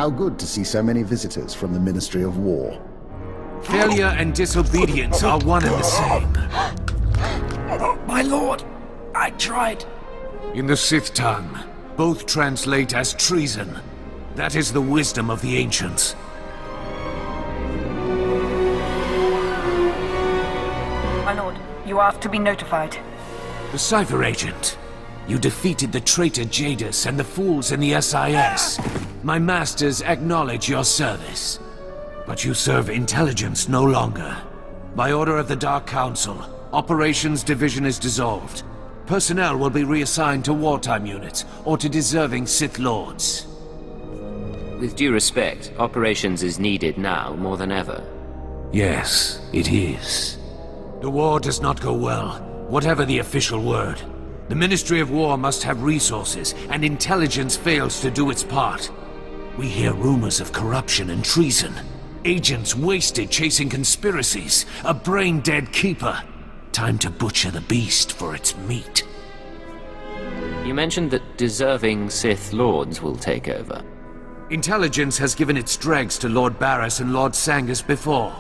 How good to see so many visitors from the Ministry of War. Failure and disobedience are one and the same. My lord, I tried. In the Sith tongue, both translate as treason. That is the wisdom of the ancients. My lord, you are to be notified. The Cipher Agent. You defeated the traitor Jadis and the fools in the SIS. My masters acknowledge your service. But you serve intelligence no longer. By order of the Dark Council, Operations Division is dissolved. Personnel will be reassigned to wartime units or to deserving Sith Lords. With due respect, Operations is needed now more than ever. Yes, it is. The war does not go well, whatever the official word. The Ministry of War must have resources, and intelligence fails to do its part. We hear rumors of corruption and treason. Agents wasted chasing conspiracies. A brain-dead keeper. Time to butcher the beast for its meat. You mentioned that deserving Sith Lords will take over. Intelligence has given its dregs to Lord Barris and Lord Sangus before.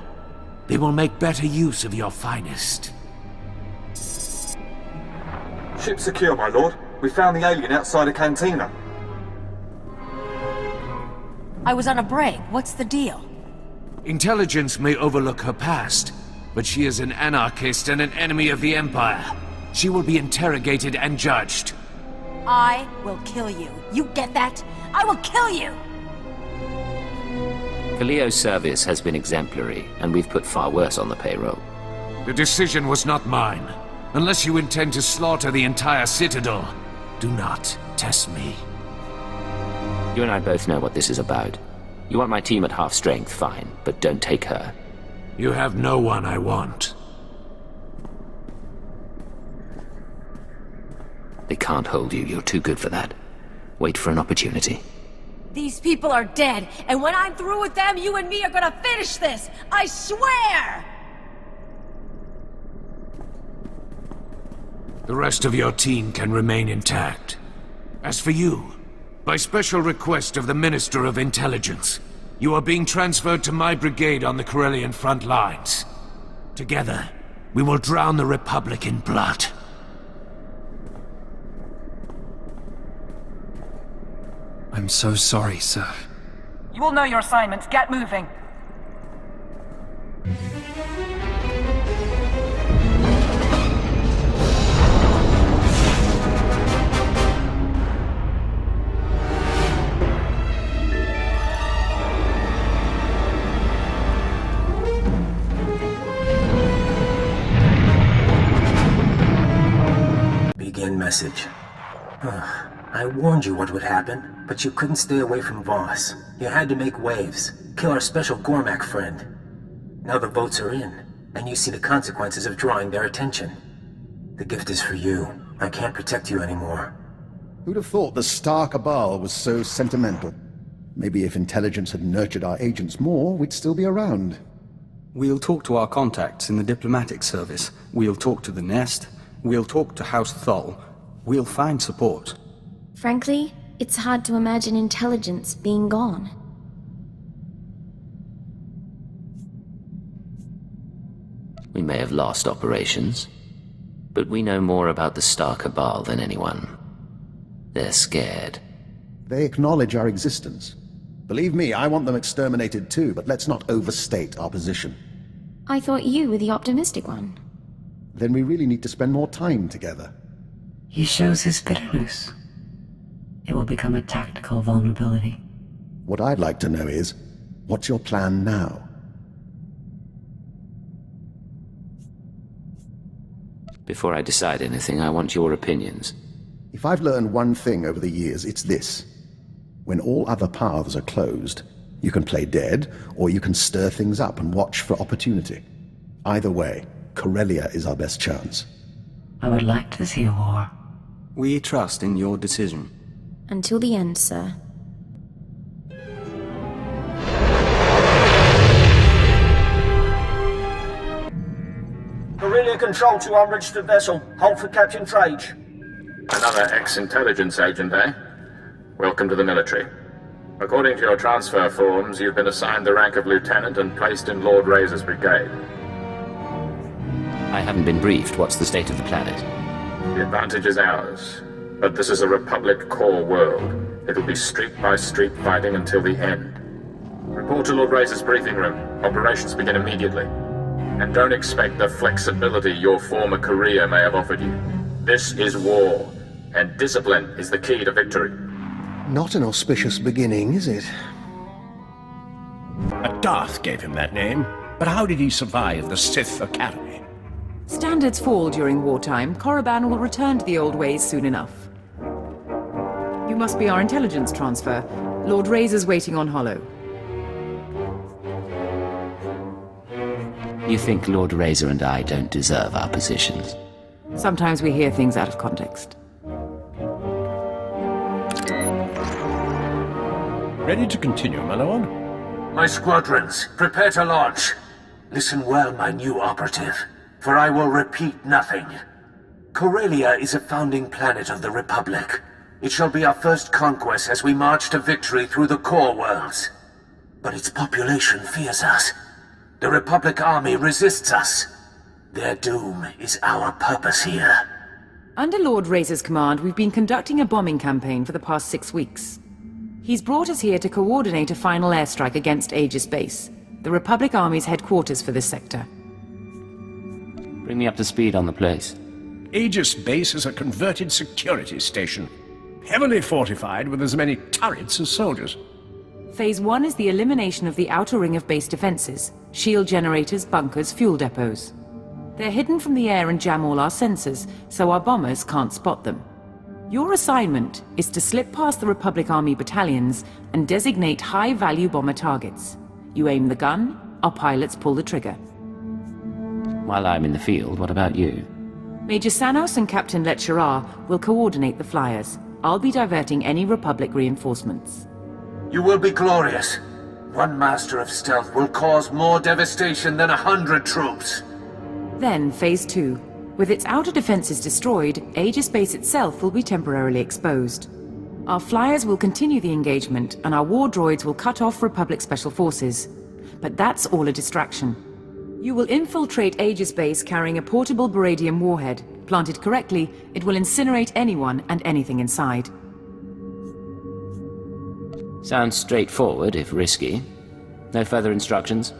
They will make better use of your finest. Ship secure, my lord. We found the alien outside a cantina. I was on a break. What's the deal? Intelligence may overlook her past, but she is an anarchist and an enemy of the Empire. She will be interrogated and judged. I will kill you. You get that? I will kill you! Kaliyo's service has been exemplary, and we've put far worse on the payroll. The decision was not mine. Unless you intend to slaughter the entire Citadel, do not test me. You and I both know what this is about. You want my team at half strength, fine, but don't take her. You have no one I want. They can't hold you. You're too good for that. Wait for an opportunity. These people are dead, and when I'm through with them, you and me are gonna finish this! I swear! The rest of your team can remain intact. As for you, by special request of the Minister of Intelligence, you are being transferred to my brigade on the Corellian front lines. Together, we will drown the Republic in blood. I'm so sorry, sir. You will know your assignments. Get moving. Begin message. I warned you what would happen, but you couldn't stay away from Voss. You had to make waves, kill our special Gormak friend. Now the votes are in, and you see the consequences of drawing their attention. The gift is for you. I can't protect you anymore. Who'd have thought the Star Cabal was so sentimental? Maybe if intelligence had nurtured our agents more, we'd still be around. We'll talk to our contacts in the diplomatic service. We'll talk to the Nest. We'll talk to House Thol. We'll find support. Frankly, it's hard to imagine intelligence being gone. We may have lost operations, but we know more about the Star Cabal than anyone. They're scared. They acknowledge our existence. Believe me, I want them exterminated too, but let's not overstate our position. I thought you were the optimistic one. Then we really need to spend more time together. He shows his bitterness. It will become a tactical vulnerability. What I'd like to know is, what's your plan now? Before I decide anything, I want your opinions. If I've learned one thing over the years, it's this. When all other paths are closed, you can play dead, or you can stir things up and watch for opportunity. Either way, Corellia is our best chance. I would like to see a war. We trust in your decision. Until the end, sir. Corellia Control to unregistered vessel. Hold for Captain Trage. Another ex-intelligence agent, eh? Welcome to the military. According to your transfer forms, you've been assigned the rank of lieutenant and placed in Lord Razor's brigade. I haven't been briefed. What's the state of the planet? The advantage is ours. But this is a Republic core world. It'll be street-by-street fighting until the end. Report to Lord Razor's briefing room. Operations begin immediately. And don't expect the flexibility your former career may have offered you. This is war, and discipline is the key to victory. Not an auspicious beginning, is it? A Darth gave him that name, but how did he survive the Sith Academy? Standards fall during wartime. Korriban will return to the old ways soon enough. You must be our intelligence transfer. Lord Razor's waiting on Hollow. You think Lord Razor and I don't deserve our positions? Sometimes we hear things out of context. Ready to continue, my lord? My squadrons, prepare to launch. Listen well, my new operative, for I will repeat nothing. Corellia is a founding planet of the Republic. It shall be our first conquest as we march to victory through the core worlds. But its population fears us. The Republic army resists us. Their doom is our purpose here. Under Lord Razor's command, we've been conducting a bombing campaign for the past 6 weeks. He's brought us here to coordinate a final airstrike against Aegis Base, the Republic Army's headquarters for this sector. Bring me up to speed on the place. Aegis Base is a converted security station, heavily fortified with as many turrets as soldiers. Phase 1 is the elimination of the outer ring of base defenses, shield generators, bunkers, fuel depots. They're hidden from the air and jam all our sensors, so our bombers can't spot them. Your assignment is to slip past the Republic Army battalions and designate high-value bomber targets. You aim the gun, our pilots pull the trigger. While I'm in the field, what about you? Major Sanos and Captain Letcherar will coordinate the flyers. I'll be diverting any Republic reinforcements. You will be glorious. One master of stealth will cause more devastation than 100 troops. Then, Phase 2. With its outer defenses destroyed, Aegis Base itself will be temporarily exposed. Our flyers will continue the engagement, and our war droids will cut off Republic Special Forces. But that's all a distraction. You will infiltrate Aegis Base carrying a portable Baradium warhead. Planted correctly, it will incinerate anyone and anything inside. Sounds straightforward, if risky. No further instructions?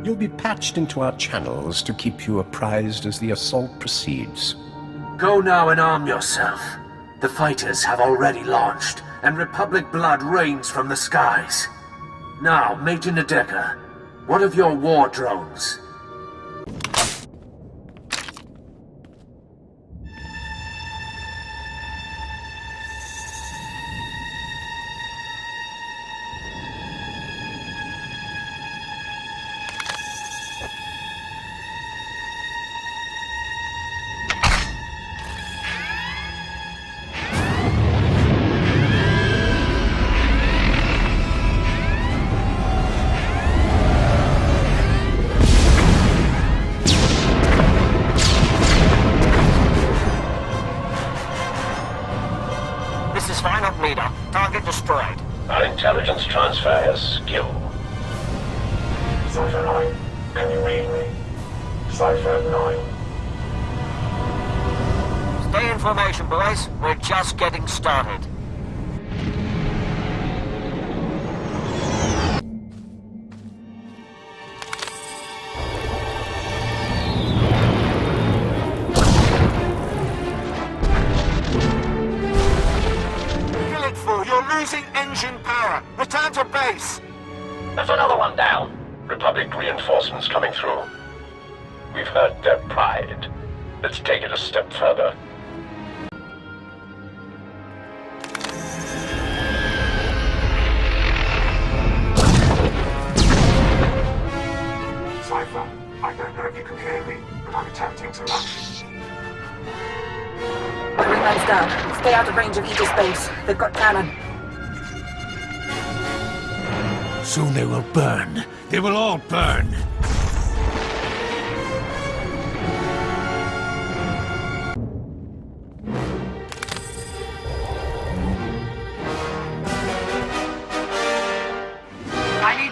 You'll be patched into our channels to keep you apprised as the assault proceeds. Go now and arm yourself. The fighters have already launched, and Republic blood rains from the skies. Now, Major Nadeka, what of your war drones? Target destroyed. Our intelligence transfer has skill. Cypher 9, can you read me? Cypher 9. Stay in formation, boys. We're just getting started. You're losing engine power. Return to base. There's another one down. Republic reinforcements coming through. We've heard their pride. Let's take it a step further. Cypher, I don't know if you can hear me, but I'm attempting to launch. The wingman's down. Stay out of range of Aegis Base. They've got cannon. Soon they will burn. They will all burn.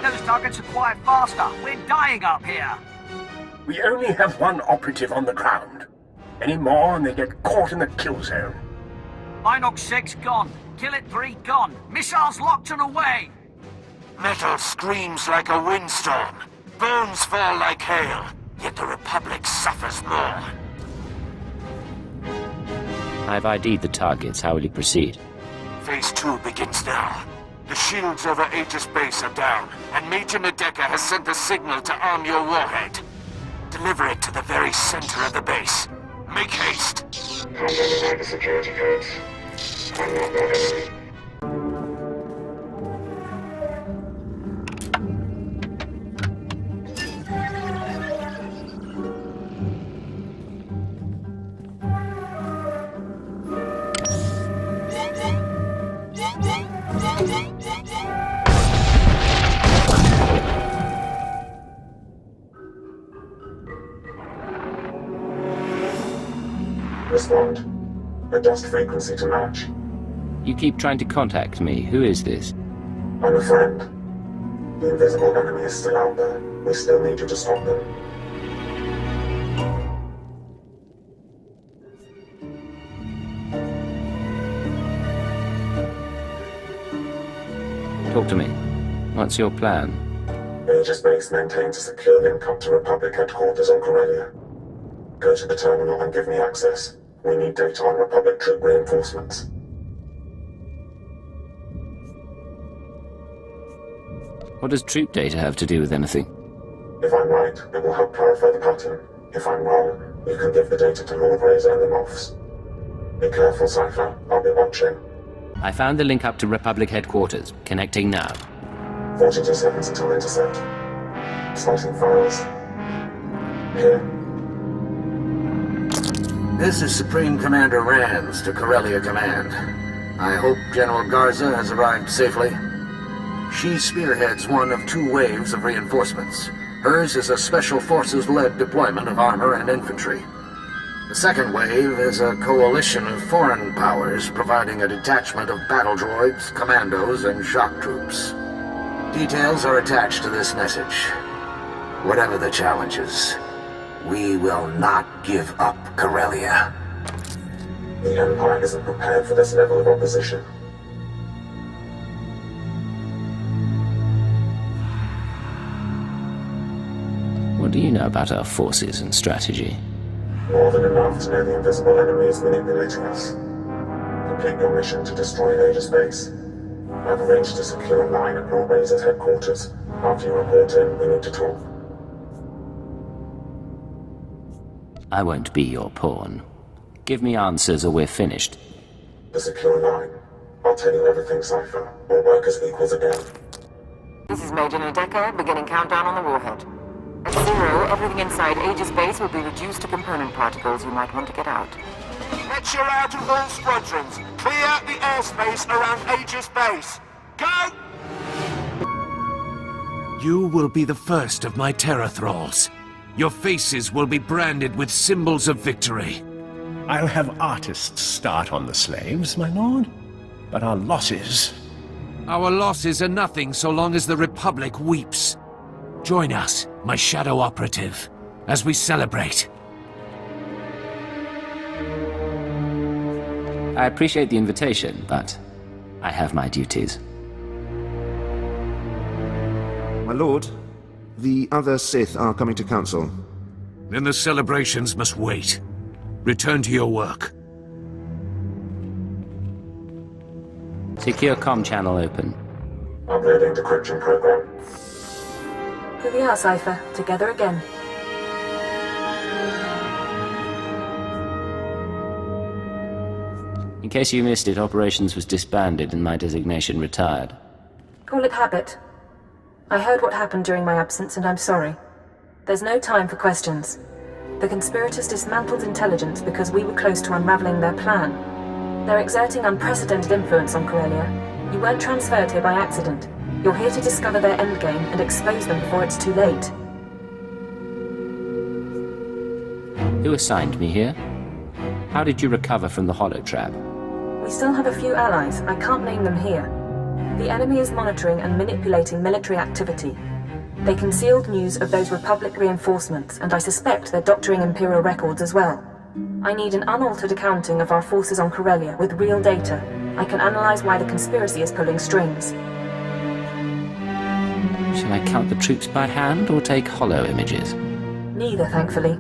need those targets acquired faster. We're dying up here. We only have one operative on the ground. Any more and they get caught in the kill zone. Inox 6 gone. Kill it 3 gone. Missiles locked and away. Metal screams like a windstorm. Bones fall like hail. Yet the Republic suffers more. I've ID'd the targets. How will you proceed? Phase 2 begins now. The shields over Aegis Base are down, and Major Nadeka has sent a signal to arm your warhead. Deliver it to the very center of the base. Make haste. Identify the security codes. I'm not their enemy. Respond. Adjust frequency to match. You keep trying to contact me. Who is this? I'm a friend. The invisible enemy is still out there. We still need you to stop them. Talk to me. What's your plan? Aegis Base maintains a secure link up to Republic headquarters on Corellia. Go to the terminal and give me access. We need data on Republic troop reinforcements. What does troop data have to do with anything? If I'm right, it will help clarify the pattern. If I'm wrong, you can give the data to Lord Razor and the Moffs. Be careful, Cypher. I'll be watching. I found the link up to Republic headquarters. Connecting now. 42 seconds until intercept. Slicing files. Here. This is Supreme Commander Rands to Corellia Command. I hope General Garza has arrived safely. She spearheads one of 2 waves of reinforcements. Hers is a Special Forces-led deployment of armor and infantry. The second wave is a coalition of foreign powers providing a detachment of battle droids, commandos, and shock troops. Details are attached to this message. Whatever the challenges, we will not give up Corellia. The Empire isn't prepared for this level of opposition. What do you know about our forces and strategy? More than enough to know the invisible enemy is manipulating us. Complete your mission to destroy Aegis Base. I've arranged to secure a line at Lord Razor's headquarters. After you report in, we need to talk. I won't be your pawn. Give me answers or we're finished. The secure line. I'll tell you everything, Cypher. We'll work as equals again. This is Major Nadeka, beginning countdown on the warhead. At 0, everything inside Aegis Base will be reduced to component particles you might want to get out. Let's you out of all squadrons. Clear the airspace around Aegis Base. Go! You will be the first of my terror thralls. Your faces will be branded with symbols of victory. I'll have artists start on the slaves, my lord. But our losses... Our losses are nothing so long as the Republic weeps. Join us, my shadow operative, as we celebrate. I appreciate the invitation, but I have my duties. My lord, the other Sith are coming to council. Then the celebrations must wait. Return to your work. Secure comm channel open. Uploading decryption program. Here we are, Cypher. Together again. In case you missed it, operations was disbanded and my designation retired. Call it habit. I heard what happened during my absence, and I'm sorry. There's no time for questions. The conspirators dismantled intelligence because we were close to unraveling their plan. They're exerting unprecedented influence on Corellia. You weren't transferred here by accident. You're here to discover their endgame and expose them before it's too late. Who assigned me here? How did you recover from the holotrap? We still have a few allies. I can't name them here. The enemy is monitoring and manipulating military activity. They concealed news of those Republic reinforcements, and I suspect they're doctoring Imperial records as well. I need an unaltered accounting of our forces on Corellia with real data. I can analyze why the conspiracy is pulling strings. Shall I count the troops by hand or take hollow images? Neither, thankfully.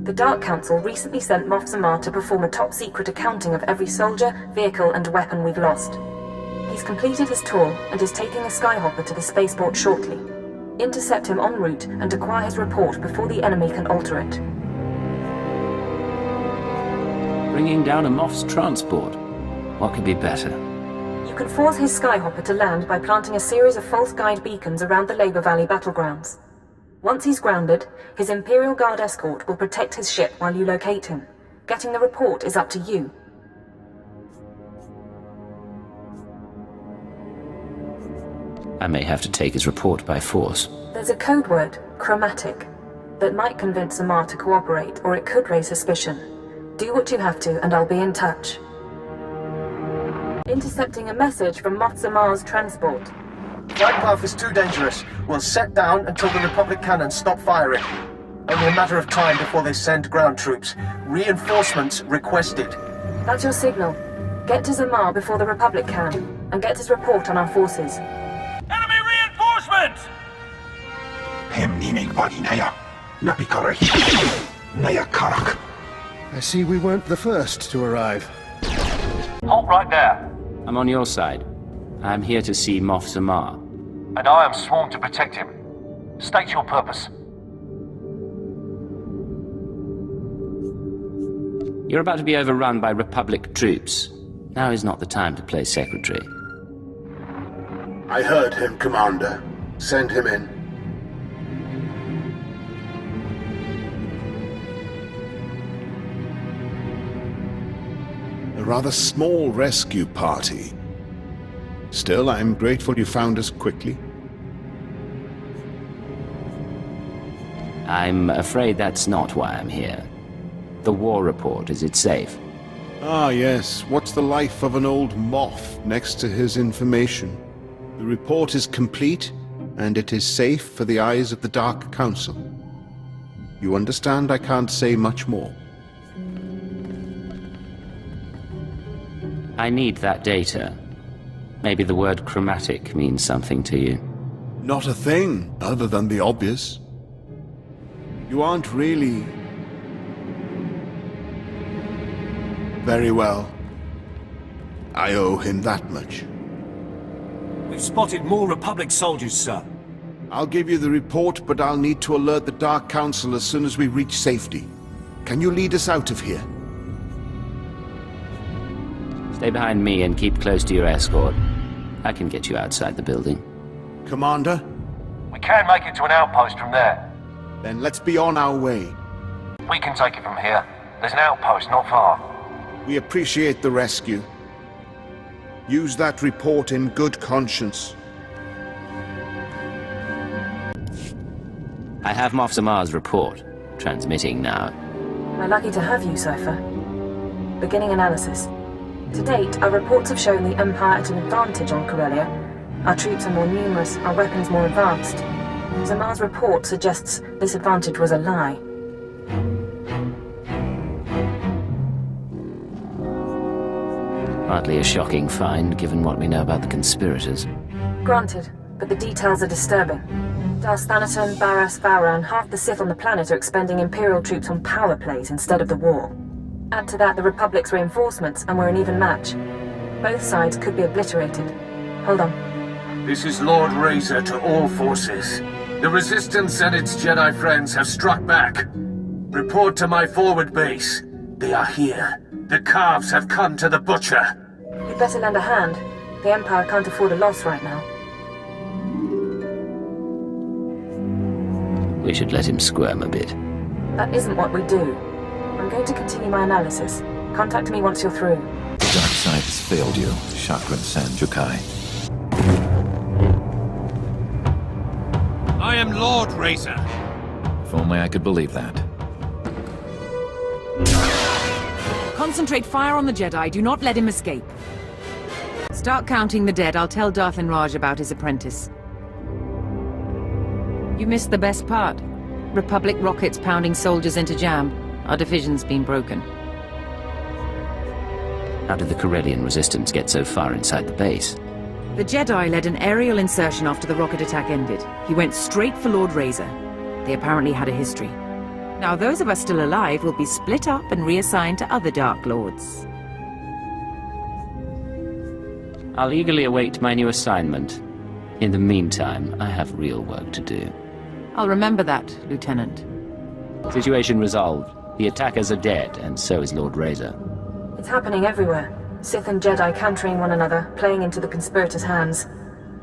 The Dark Council recently sent Moff Zamar to perform a top-secret accounting of every soldier, vehicle, and weapon we've lost. He's completed his tour and is taking a skyhopper to the spaceport shortly. Intercept him en route and acquire his report before the enemy can alter it. Bringing down a Moff's transport. What could be better? You can force his skyhopper to land by planting a series of false guide beacons around the Labor Valley battlegrounds. Once he's grounded, his Imperial Guard escort will protect his ship while you locate him. Getting the report is up to you. I may have to take his report by force. There's a code word, chromatic, that might convince Zamar to cooperate, or it could raise suspicion. Do what you have to, and I'll be in touch. Intercepting a message from Moff Zamar's transport. Flight path is too dangerous. We'll set down until the Republic cannons stop firing. Only a matter of time before they send ground troops. Reinforcements requested. That's your signal. Get to Zamar before the Republic can, and get his report on our forces. Enemy reinforcements! I see we weren't the first to arrive. Halt right there. I'm on your side. I'm here to see Moff Zamar. And I am sworn to protect him. State your purpose. You're about to be overrun by Republic troops. Now is not the time to play secretary. I heard him, Commander. Send him in. A rather small rescue party. Still, I'm grateful you found us quickly. I'm afraid that's not why I'm here. The war report, is it safe? Ah, yes. What's the life of an old moth next to his information? The report is complete, and it is safe for the eyes of the Dark Council. You understand I can't say much more. I need that data. Maybe the word chromatic means something to you. Not a thing, other than the obvious. You aren't really... Very well. I owe him that much. We've spotted more Republic soldiers, sir. I'll give you the report, but I'll need to alert the Dark Council as soon as we reach safety. Can you lead us out of here? Stay behind me and keep close to your escort. I can get you outside the building. Commander? We can make it to an outpost from there. Then let's be on our way. We can take it from here. There's an outpost not far. We appreciate the rescue. Use that report in good conscience. I have Moff Zamar's report. Transmitting now. We're lucky to have you, Cypher. Beginning analysis. To date, our reports have shown the Empire at an advantage on Corellia. Our troops are more numerous, our weapons more advanced. Zamar's report suggests this advantage was a lie. Hardly a shocking find, given what we know about the conspirators. Granted, but the details are disturbing. Darth Thanaton, Barras, Vowran, half the Sith on the planet are expending Imperial troops on power plays instead of the war. Add to that the Republic's reinforcements, and we're an even match. Both sides could be obliterated. Hold on. This is Lord Razor to all forces. The Resistance and its Jedi friends have struck back. Report to my forward base. They are here. The calves have come to the butcher. You'd better lend a hand. The Empire can't afford a loss right now. We should let him squirm a bit. That isn't what we do. I'm going to continue my analysis. Contact me once you're through. The dark side has failed you, Chakran San Jukai. I am Lord Razor. If only I could believe that. Concentrate fire on the Jedi. Do not let him escape. Start counting the dead. I'll tell Darth and Raj about his apprentice. You missed the best part. Republic rockets pounding soldiers into jam. Our division's been broken. How did the Corellian resistance get so far inside the base? The Jedi led an aerial insertion after the rocket attack ended. He went straight for Lord Razor. They apparently had a history. Now those of us still alive will be split up and reassigned to other Dark Lords. I'll eagerly await my new assignment. In the meantime, I have real work to do. I'll remember that, Lieutenant. Situation resolved. The attackers are dead, and so is Lord Razor. It's happening everywhere. Sith and Jedi countering one another, playing into the conspirators' hands.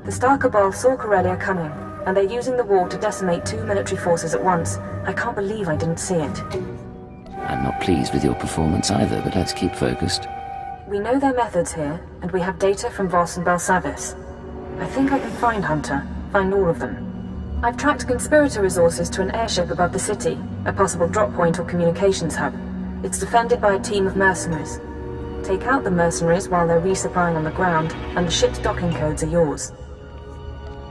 The Star Cabal saw Corellia coming, and they're using the war to decimate 2 military forces at once. I can't believe I didn't see it. I'm not pleased with your performance either, but let's keep focused. We know their methods here, and we have data from Voss and Belsavis. I think I can find Hunter, find all of them. I've tracked conspirator resources to an airship above the city, a possible drop point or communications hub. It's defended by a team of mercenaries. Take out the mercenaries while they're resupplying on the ground, and the ship's docking codes are yours.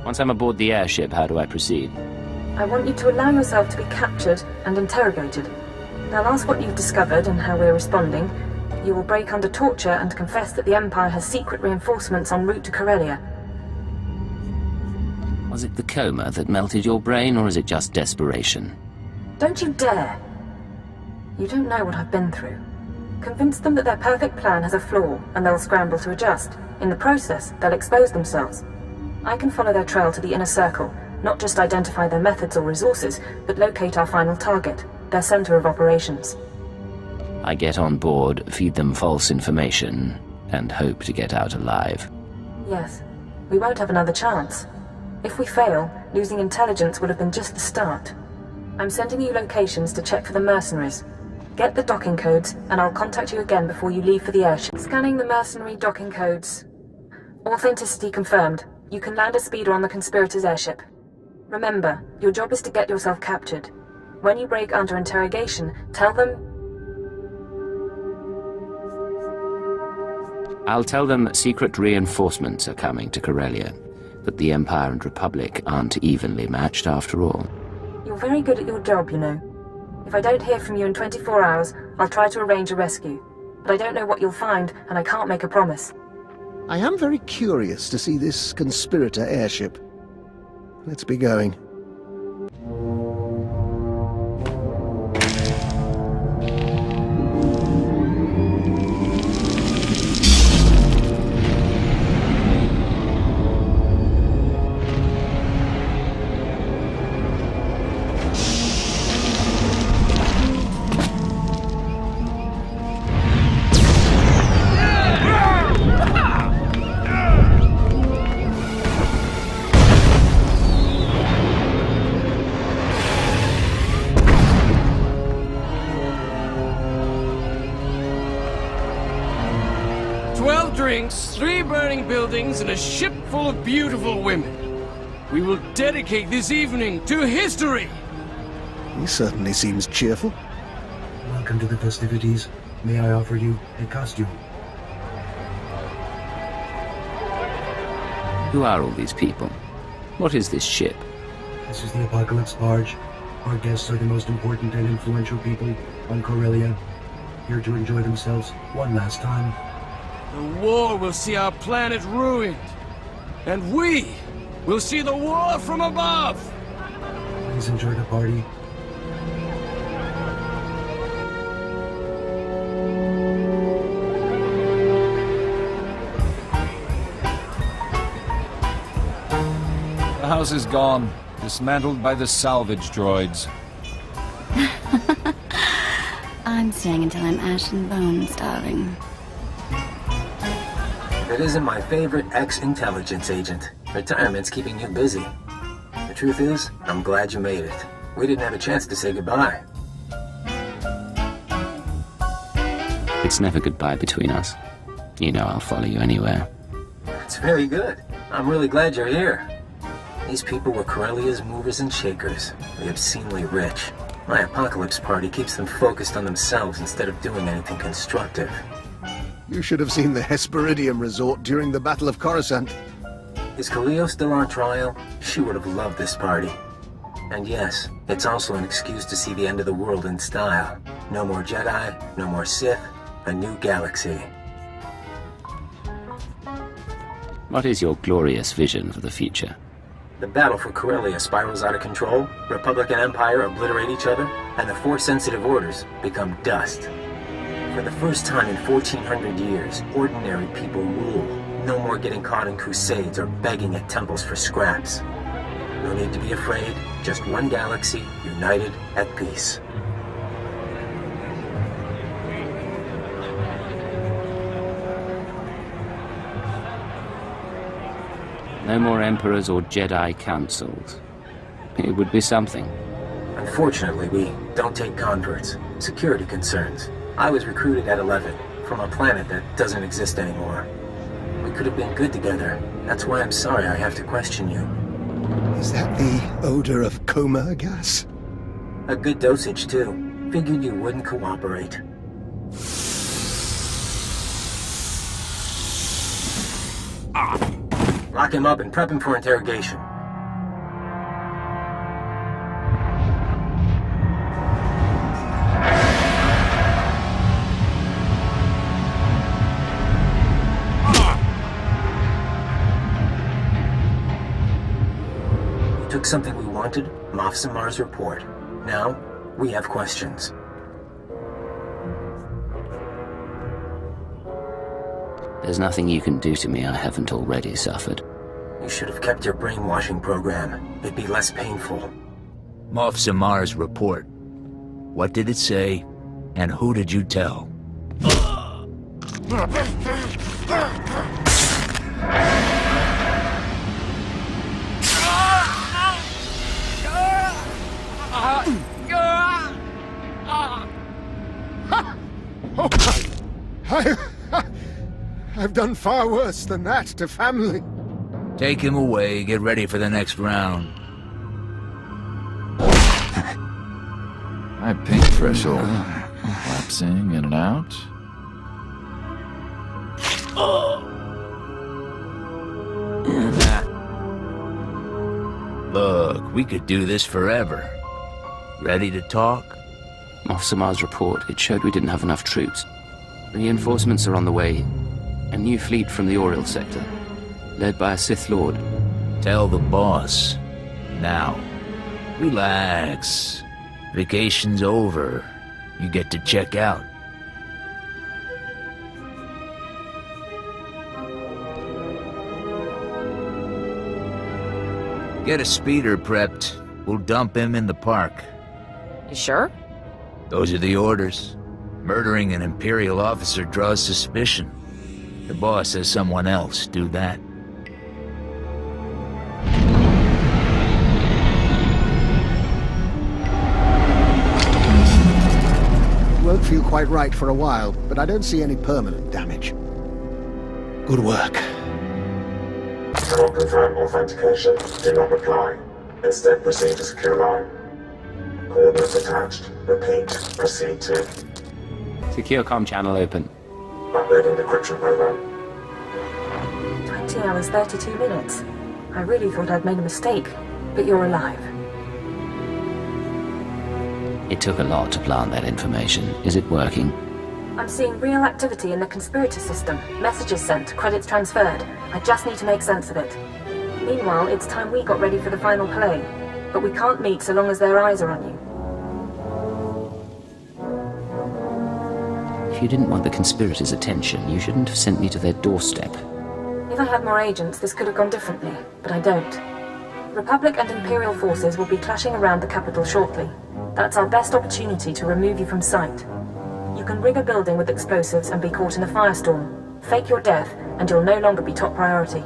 Once I'm aboard the airship, how do I proceed? I want you to allow yourself to be captured and interrogated. They'll ask what you've discovered and how we're responding. You will break under torture and confess that the Empire has secret reinforcements en route to Corellia. Was it the coma that melted your brain, or is it just desperation? Don't you dare! You don't know what I've been through. Convince them that their perfect plan has a flaw, and they'll scramble to adjust. In the process, they'll expose themselves. I can follow their trail to the inner circle, not just identify their methods or resources, but locate our final target, their center of operations. I get on board, feed them false information, and hope to get out alive. Yes. We won't have another chance. If we fail, losing intelligence would have been just the start. I'm sending you locations to check for the mercenaries. Get the docking codes, and I'll contact you again before you leave for the airship. Scanning the mercenary docking codes. Authenticity confirmed. You can land a speeder on the conspirators' airship. Remember, your job is to get yourself captured. When you break under interrogation, tell them... I'll tell them secret reinforcements are coming to Corellia, that the Empire and Republic aren't evenly matched after all. You're very good at your job, you know. If I don't hear from you in 24 hours, I'll try to arrange a rescue. But I don't know what you'll find, and I can't make a promise. I am very curious to see this conspirator airship. Let's be going. Drinks, 3 burning buildings, and a ship full of beautiful women. We will dedicate this evening to history! He certainly seems cheerful. Welcome to the festivities. May I offer you a costume? Who are all these people? What is this ship? This is the Apocalypse Barge. Our guests are the most important and influential people on Corellia, here to enjoy themselves one last time. The war will see our planet ruined, and we will see the war from above! Please enjoy the party. The house is gone, dismantled by the salvage droids. I'm staying until I'm ash and bones, darling. It isn't my favorite ex-intelligence agent. Retirement's keeping you busy. The truth is, I'm glad you made it. We didn't have a chance to say goodbye. It's never goodbye between us. You know I'll follow you anywhere. It's very good. I'm really glad you're here. These people were Corellia's movers and shakers. The obscenely rich. My apocalypse party keeps them focused on themselves instead of doing anything constructive. You should have seen the Hesperidium resort during the Battle of Coruscant. Is Cleo still on trial? She would have loved this party. And yes, it's also an excuse to see the end of the world in style. No more Jedi, no more Sith, a new galaxy. What is your glorious vision for the future? The battle for Corellia spirals out of control, Republic and Empire obliterate each other, and the Force-sensitive orders become dust. For the first time in 1400 years, ordinary people rule. No more getting caught in crusades or begging at temples for scraps. No need to be afraid, just one galaxy, united at peace. No more emperors or Jedi councils. It would be something. Unfortunately, we don't take converts. Security concerns. I was recruited at 11, from a planet that doesn't exist anymore. We could have been good together. That's why I'm sorry I have to question you. Is that the odor of coma gas? A good dosage, too. Figured you wouldn't cooperate. Lock him up and prep him for interrogation. You took something we wanted, Moff Samar's report. Now, we have questions. There's nothing you can do to me I haven't already suffered. You should have kept your brainwashing program. It'd be less painful. Moff Samar's report. What did it say, and who did you tell? I've done far worse than that to family. Take him away, get ready for the next round. My pink threshold. Lapsing in and out. Look, we could do this forever. Ready to talk? Moff Samar's report, it showed we didn't have enough troops. Reinforcements are on the way. A new fleet from the Oriel sector, led by a Sith Lord. Tell the boss. Now, relax. Vacation's over. You get to check out. Get a speeder prepped. We'll dump him in the park. You sure? Those are the orders. Murdering an Imperial officer draws suspicion. The boss says someone else do that. Won't feel quite right for a while, but I don't see any permanent damage. Good work. Cannot confirm authentication. Do not reply. Instead, proceed to secure line. Coordinates attached. Repeat. Proceed to... Secure comm channel open. Uploading decryption program. 20 hours, 32 minutes. I really thought I'd made a mistake, but you're alive. It took a lot to plant that information. Is it working? I'm seeing real activity in the conspirator system. Messages sent, credits transferred. I just need to make sense of it. Meanwhile, it's time we got ready for the final play. But we can't meet so long as their eyes are on you. If you didn't want the conspirators' attention, you shouldn't have sent me to their doorstep. If I had more agents, this could have gone differently, but I don't. Republic and Imperial forces will be clashing around the capital shortly. That's our best opportunity to remove you from sight. You can rig a building with explosives and be caught in a firestorm. Fake your death, and you'll no longer be top priority.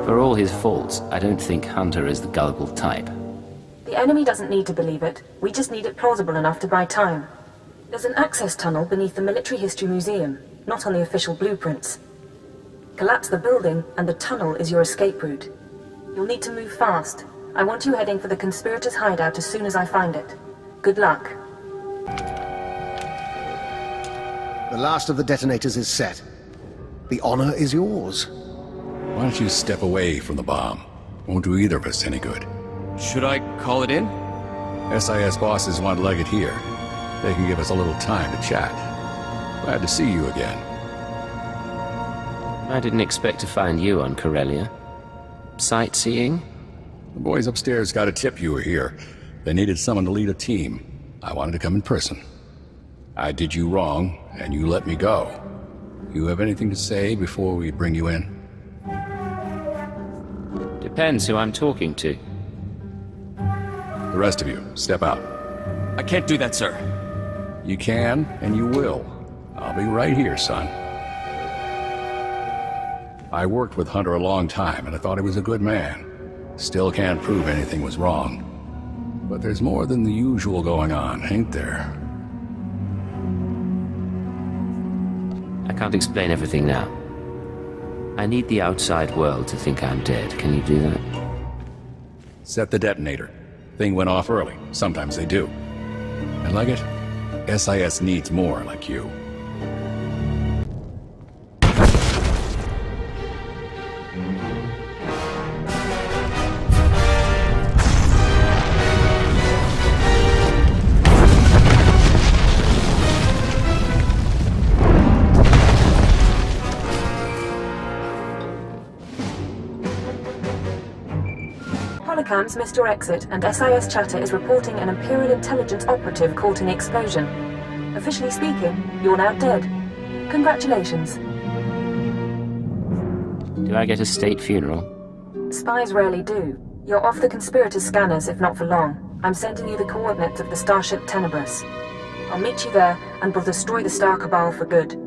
For all his faults, I don't think Hunter is the gullible type. The enemy doesn't need to believe it. We just need it plausible enough to buy time. There's an access tunnel beneath the Military History Museum, not on the official blueprints. Collapse the building, and the tunnel is your escape route. You'll need to move fast. I want you heading for the conspirators' hideout as soon as I find it. Good luck. The last of the detonators is set. The honor is yours. Why don't you step away from the bomb? Won't do either of us any good. Should I call it in? SIS bosses want Leggett here. They can give us a little time to chat. Glad to see you again. I didn't expect to find you on Corellia. Sightseeing? The boys upstairs got a tip you were here. They needed someone to lead a team. I wanted to come in person. I did you wrong, and you let me go. You have anything to say before we bring you in? Depends who I'm talking to. The rest of you, step out. I can't do that, sir. You can, and you will. I'll be right here, son. I worked with Hunter a long time, and I thought he was a good man. Still can't prove anything was wrong. But there's more than the usual going on, ain't there? I can't explain everything now. I need the outside world to think I'm dead. Can you do that? Set the detonator. Thing went off early. Sometimes they do. And Leggett, SIS needs more like you. Holocams missed your exit, and SIS chatter is reporting an Imperial intelligence operative caught in the explosion. Officially speaking, you're now dead. Congratulations. Do I get a state funeral? Spies rarely do. You're off the conspirators' scanners, if not for long. I'm sending you the coordinates of the starship Tenebris. I'll meet you there, and we'll destroy the Star Cabal for good.